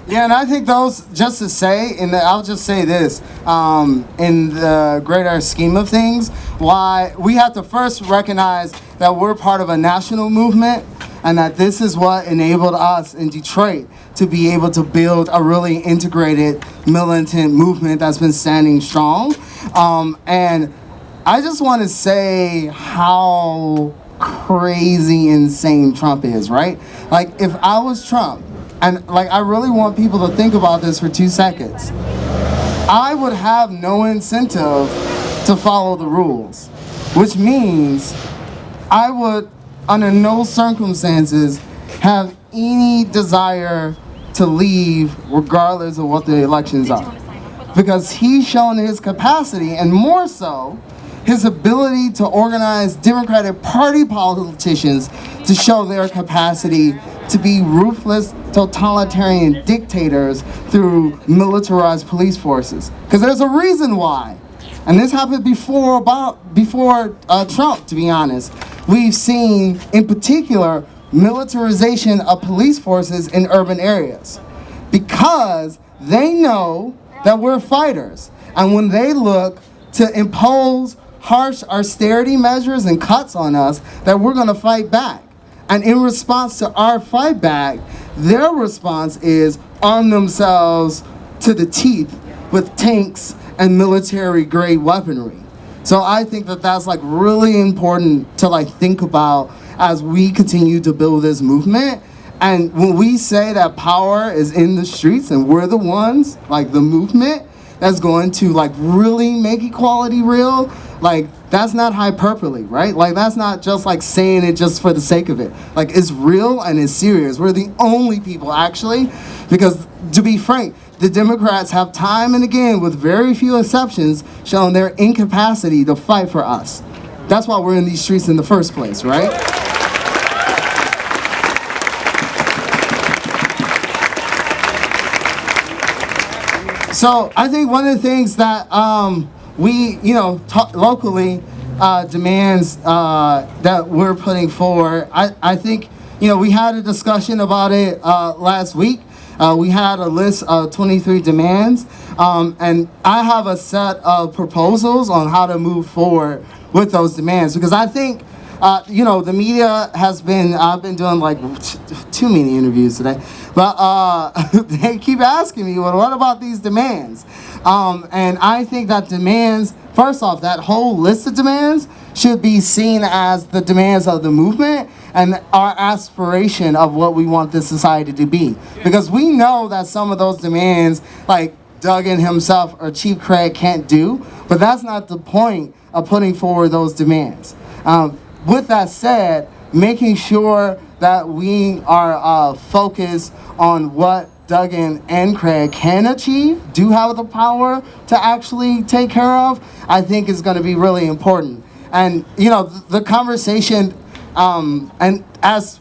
Yeah, and I think those, just to say, and I'll just say this, in the greater scheme of things, why we have to first recognize that we're part of a national movement and that this is what enabled us in Detroit to be able to build a really integrated militant movement that's been standing strong. And I just want to say how crazy insane Trump is, right? Like, if I was Trump, and like, I really want people to think about this for 2 seconds. I would have no incentive to follow the rules, which means I would, under no circumstances, have any desire to leave regardless of what the elections are. Because he's shown his capacity, and more so, his ability to organize Democratic Party politicians to show their capacity to be ruthless, totalitarian dictators through militarized police forces. Because there's a reason why. And this happened before Trump, to be honest. We've seen, in particular, militarization of police forces in urban areas. Because they know that we're fighters. And when they look to impose harsh austerity measures and cuts on us, that we're going to fight back. And in response to our fight back, their response is arm themselves to the teeth with tanks and military-grade weaponry. So I think that that's like really important to like think about as we continue to build this movement. And when we say that power is in the streets and we're the ones, like the movement, that's going to like really make equality real, like that's not hyperbole, right? Like that's not just like saying it just for the sake of it. Like it's real and it's serious. We're the only people actually, because to be frank, the Democrats have time and again, with very few exceptions, shown their incapacity to fight for us. That's why we're in these streets in the first place, right? So I think one of the things that we, locally demands that we're putting forward, I think, we had a discussion about it last week. We had a list of 23 demands, and I have a set of proposals on how to move forward with those demands, because I think, the media has been, I've been doing like too many interviews today, but they keep asking me, well, what about these demands? And I think that demands, first off, that whole list of demands should be seen as the demands of the movement and our aspiration of what we want this society to be. Because we know that some of those demands, like Duggan himself or Chief Craig can't do, but that's not the point of putting forward those demands. With that said, making sure that we are focused on what Duggan and Craig can achieve, do have the power to actually take care of, I think is going to be really important. And, the conversation, and as,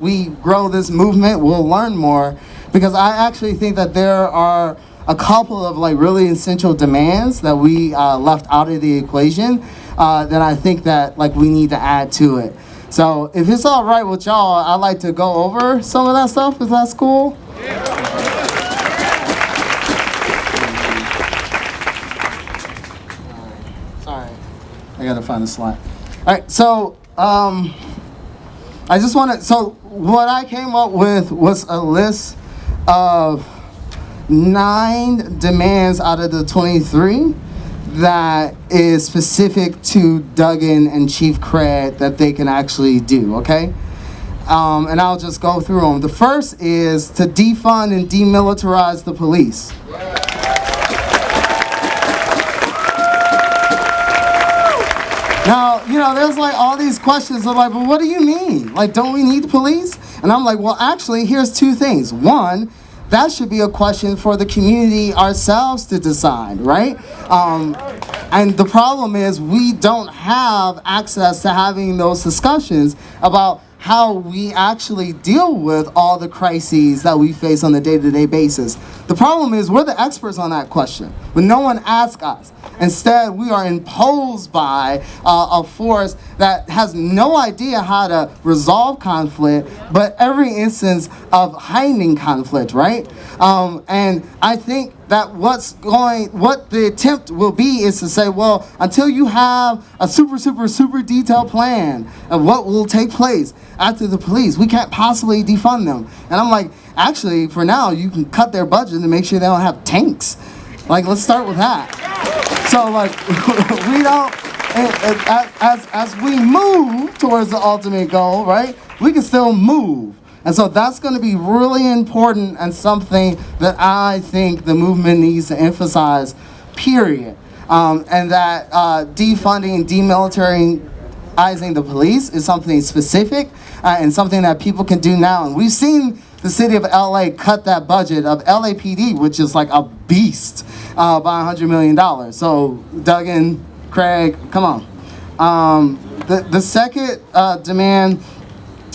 we grow this movement, we'll learn more, because I actually think that there are a couple of like really essential demands that we left out of the equation that I think that like we need to add to it. So if it's all right with y'all, I'd like to go over some of that stuff, if that's cool. Sorry, I gotta find the slide. All right, so I just want to, so what I came up with was a list of 9 demands out of the 23 that is specific to Duggan and Chief Craig that they can actually do, okay? And I'll just go through them. The first is to defund and demilitarize the police. Now, there's like all these questions of like, but what do you mean? Like, don't we need police? And I'm like, well, actually, here's 2 things. One, that should be a question for the community ourselves to decide, right? And the problem is we don't have access to having those discussions about how we actually deal with all the crises that we face on a day-to-day basis. The problem is we're the experts on that question, but no one asks us. Instead, we are imposed by a force that has no idea how to resolve conflict, but every instance of heightening conflict, right? And I think that what the attempt will be is to say, well, until you have a super detailed plan of what will take place after the police, we can't possibly defund them. And I'm like, actually, for now, you can cut their budget and make sure they don't have tanks. Like, let's start with that. So, like, we don't, as we move towards the ultimate goal, right, we can still move. And so that's going to be really important and something that I think the movement needs to emphasize, period. And that defunding, demilitarizing the police is something specific and something that people can do now. And we've seen the city of LA cut that budget of LAPD, which is like a beast, by $100 million. So Duggan, Craig, come on. The second demand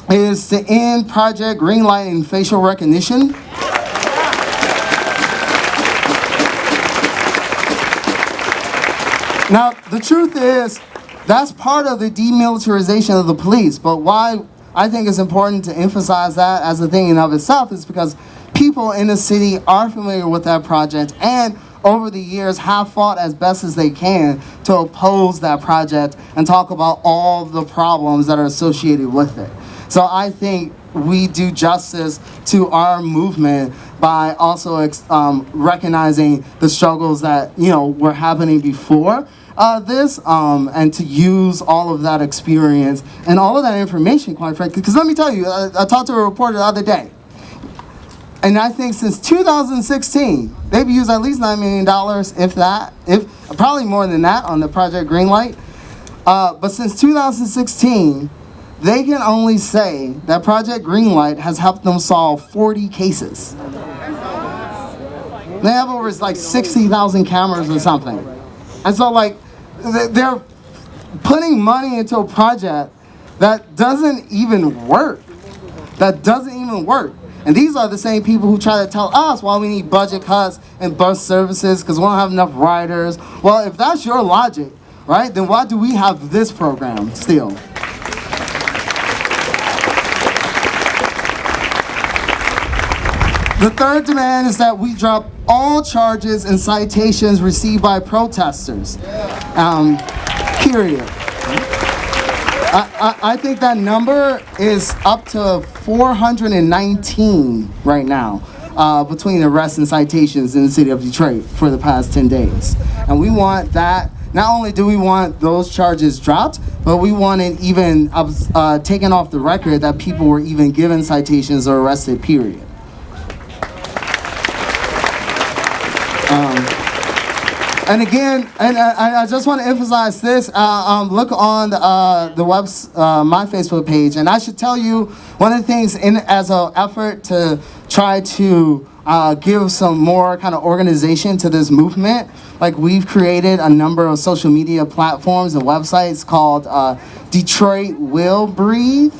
is to end Project Greenlight and facial recognition. Now, the truth is, that's part of the demilitarization of the police, but why I think it's important to emphasize that as a thing in of itself is because people in the city are familiar with that project and over the years have fought as best as they can to oppose that project and talk about all the problems that are associated with it. So I think we do justice to our movement by also recognizing the struggles that, you know, were happening before this, and to use all of that experience and all of that information, quite frankly. Because let me tell you, I talked to a reporter the other day, and I think since 2016, they've used at least $9 million, if probably more than that, on the Project Greenlight. But since 2016, they can only say that Project Greenlight has helped them solve 40 cases. They have over like 60,000 cameras or something. And so like, they're putting money into a project that doesn't even work. And these are the same people who try to tell us why we need budget cuts and bus services because we don't have enough riders. Well, if that's your logic, right, then why do we have this program still? The third demand is that we drop all charges and citations received by protesters. Period. I think that number is up to 419 right now between arrests and citations in the city of Detroit for the past 10 days. And we want that. Not only do we want those charges dropped, but we want it even taken off the record that people were even given citations or arrested, period. And again, and I just want to emphasize this. Look on my Facebook page, and I should tell you one of the things as an effort to try to give some more kind of organization to this movement. Like we've created a number of social media platforms and websites called Detroit Will Breathe.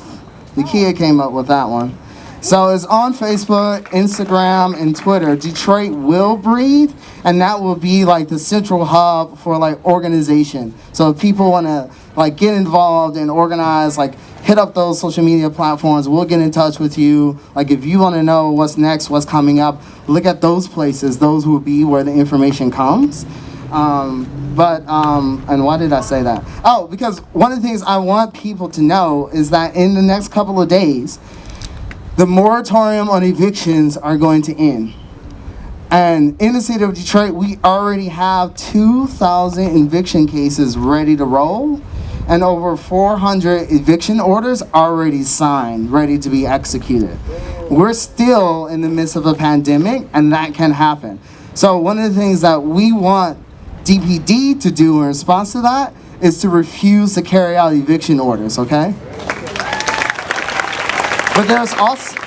Nakia came up with that one. So it's on Facebook, Instagram, and Twitter, Detroit Will Breathe, and that will be like the central hub for like organization. So if people want to like get involved and organize, like hit up those social media platforms, we'll get in touch with you. Like if you want to know what's next, what's coming up, look at those places. Those will be where the information comes. And why did I say that? Oh, because one of the things I want people to know is that in the next couple of days, the moratorium on evictions are going to end. And in the city of Detroit, we already have 2,000 eviction cases ready to roll and over 400 eviction orders already signed, ready to be executed. We're still in the midst of a pandemic, and that can happen. So one of the things that we want DPD to do in response to that is to refuse to carry out eviction orders, okay? But there's also,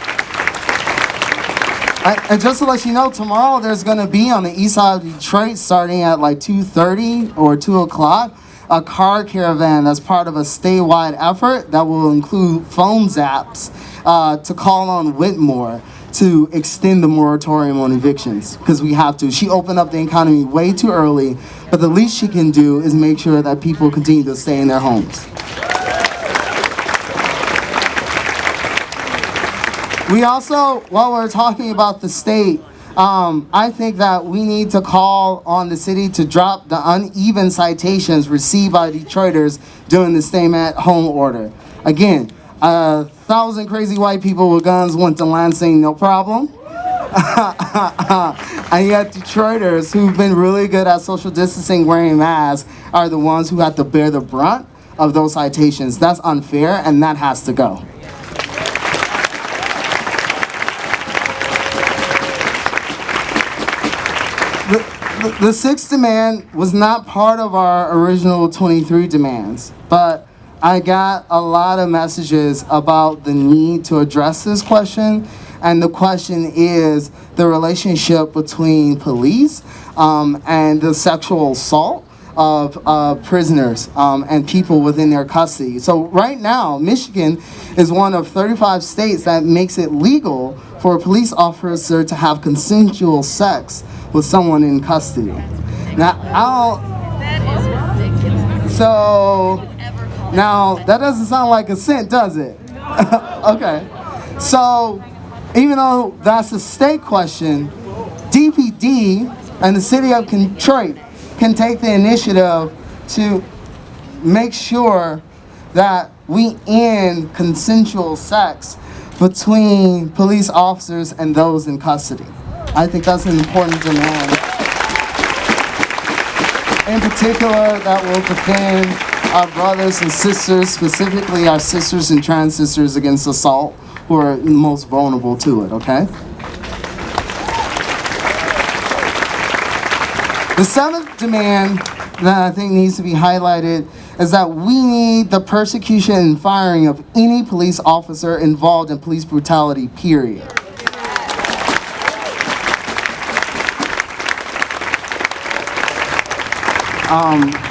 and just to let you know, tomorrow there's going to be on the east side of Detroit, starting at like 2:30 or 2 o'clock, a car caravan that's part of a statewide effort that will include phone zaps to call on Whitmore to extend the moratorium on evictions, because we have to. She opened up the economy way too early, but the least she can do is make sure that people continue to stay in their homes. We also, while we're talking about the state, I think that we need to call on the city to drop the uneven citations received by Detroiters during the stay-at-home order. Again, 1,000 crazy white people with guns went to Lansing, no problem. And yet Detroiters who've been really good at social distancing, wearing masks, are the ones who have to bear the brunt of those citations. That's unfair, and that has to go. The sixth demand was not part of our original 23 demands, but I got a lot of messages about the need to address this question, and the question is the relationship between police and the sexual assault of prisoners and people within their custody. So right now, Michigan is one of 35 states that makes it legal for a police officer to have consensual sex with someone in custody. Now, now that doesn't sound like consent, does it? Okay. So, even though that's a state question, DPD and the city of Detroit can take the initiative to make sure that we end consensual sex between police officers and those in custody. I think that's an important demand. In particular, that will defend our brothers and sisters, specifically our sisters and trans sisters against assault, who are most vulnerable to it, okay? The seventh demand that I think needs to be highlighted is that we need the persecution and firing of any police officer involved in police brutality, period.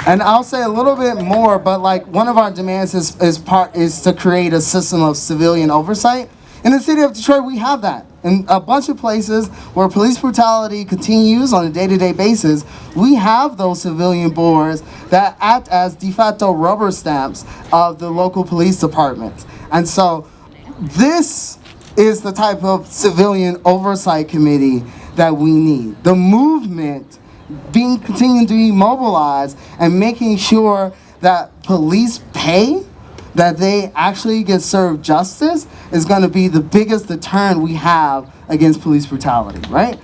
And I'll say a little bit more, but like one of our demands is to create a system of civilian oversight. In the city of Detroit, we have that. In a bunch of places where police brutality continues on a day-to-day basis, we have those civilian boards that act as de facto rubber stamps of the local police departments. And so this is the type of civilian oversight committee that we need. The movement continuing to be mobilized and making sure that police pay, that they actually get served justice, is going to be the biggest deterrent we have against police brutality, right?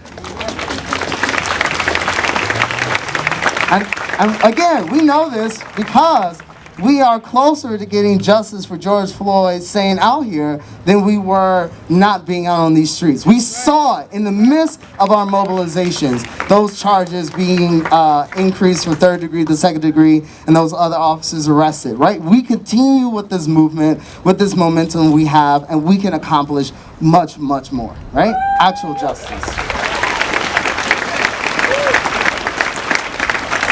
And again, we know this because we are closer to getting justice for George Floyd staying out here than we were not being out on these streets. We saw it in the midst of our mobilizations, those charges being increased from 3rd degree to 2nd degree, and those other officers arrested, right? We continue with this movement, with this momentum we have, and we can accomplish much, much more, right? Actual justice.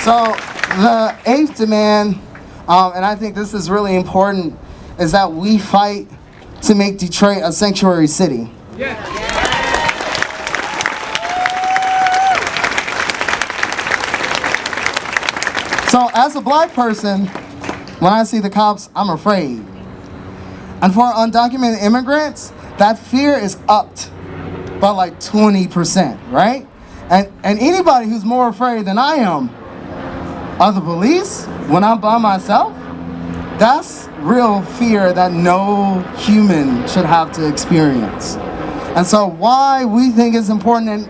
So the 8th demand, and I think this is really important, is that we fight to make Detroit a sanctuary city. Yeah. So as a black person, when I see the cops, I'm afraid. And for undocumented immigrants, that fear is upped by like 20%, right? And anybody who's more afraid than I am of the police when I'm by myself, that's real fear that no human should have to experience. And so why we think it's important, and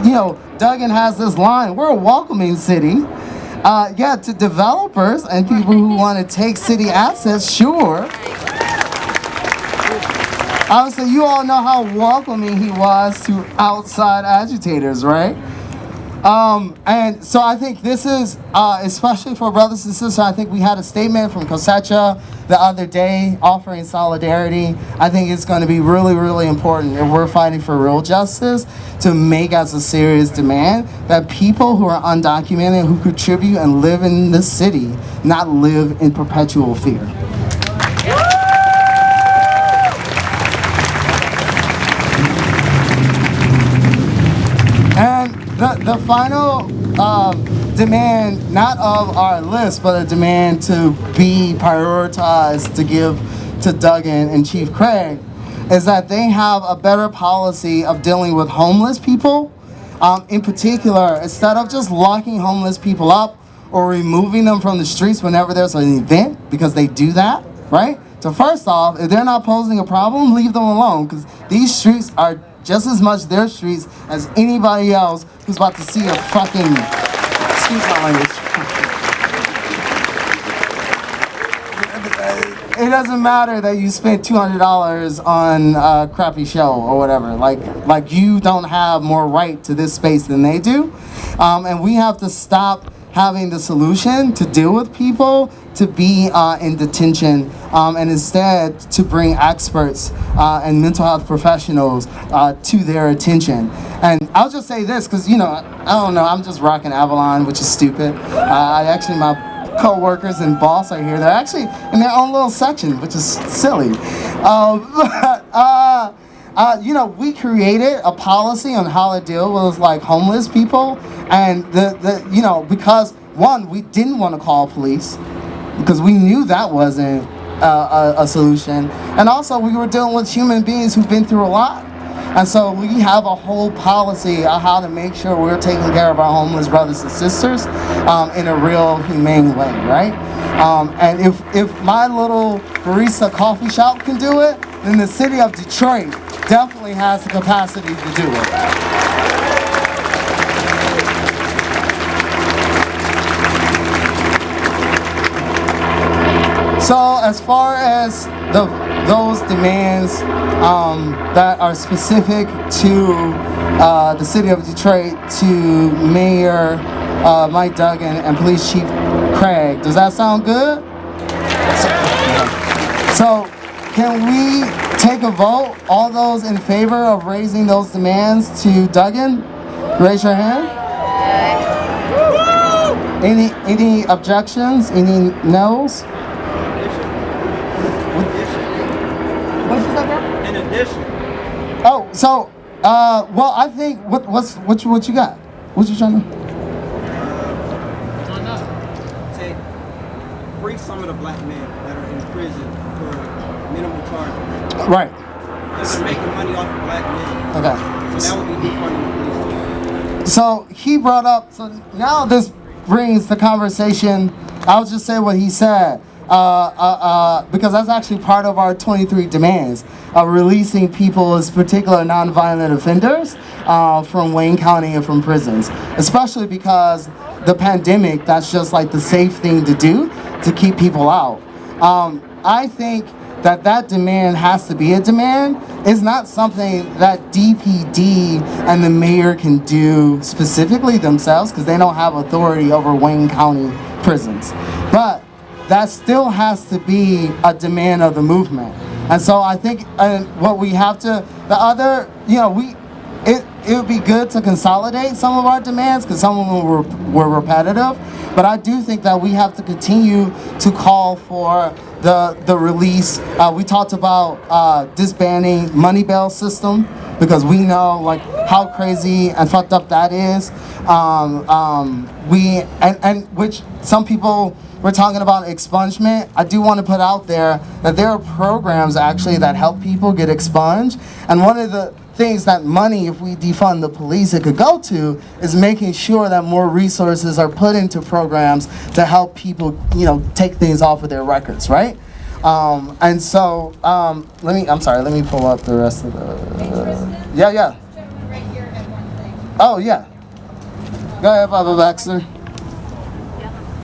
you know, Duggan has this line, we're a welcoming city. Yeah, to developers and people who want to take city assets, sure. Obviously, you all know how welcoming he was to outside agitators, right? And so I think this is, especially for brothers and sisters, I think we had a statement from Cosecha the other day offering solidarity. I think it's going to be really, really important if we're fighting for real justice to make as a serious demand that people who are undocumented, who contribute and live in this city, not live in perpetual fear. And the final demand, not of our list, but a demand to be prioritized to give to Duggan and Chief Craig, is that they have a better policy of dealing with homeless people. In particular, instead of just locking homeless people up or removing them from the streets whenever there's an event, because they do that, right? So first off, if they're not posing a problem, leave them alone, because these streets are just as much their streets as anybody else who's about to see a fucking, excuse my language. It doesn't matter that you spent $200 on a crappy show or whatever. Like you don't have more right to this space than they do. And we have to stop having the solution to deal with people to be in detention, and instead to bring experts and mental health professionals to their attention. And I'll just say this, because, you know, I don't know, I'm just rocking Avalon, which is stupid. My co-workers and boss are here. They're actually in their own little section, which is silly. You know, we created a policy on how to deal with like homeless people, and you know, because one, we didn't want to call police because we knew that wasn't a solution, and also we were dealing with human beings who've been through a lot. And so we have a whole policy on how to make sure we're taking care of our homeless brothers and sisters in a real humane way, right? And if my little barista coffee shop can do it, then the city of Detroit definitely has the capacity to do it. So as far as those demands that are specific to the city of Detroit, to Mayor Mike Duggan and Police Chief Craig, does that sound good? So can we take a vote? All those in favor of raising those demands to Duggan, raise your hand. Any objections? Any no's? In addition. Oh, so, well, I think what you got? What you trying to? Take free some of the black men that are in prison for minimal charges. Right. They're making money off of black men. Okay. So that would be defunding the police. So he brought up. So now this brings the conversation. I'll just say what he said. Because that's actually part of our 23 demands of releasing people, as particular nonviolent offenders, from Wayne County and from prisons, especially because the pandemic, that's just like the safe thing to do to keep people out. I think that demand has to be a demand. It's not something that DPD and the mayor can do specifically themselves, because they don't have authority over Wayne County prisons. But that still has to be a demand of the movement. And so I think what we have to, the other, you know, it would be good to consolidate some of our demands, because some of them were repetitive. But I do think that we have to continue to call for the release. We talked about disbanding money bail system, because we know like how crazy and fucked up that is. Which some people were talking about expungement. I do want to put out there that there are programs actually that help people get expunged. And one of the things that money, if we defund the police, it could go to, is making sure that more resources are put into programs to help people, you know, take things off of their records, right? And so, let me pull up the rest of the, yeah. Oh, yeah. Go ahead, Baba Baxter.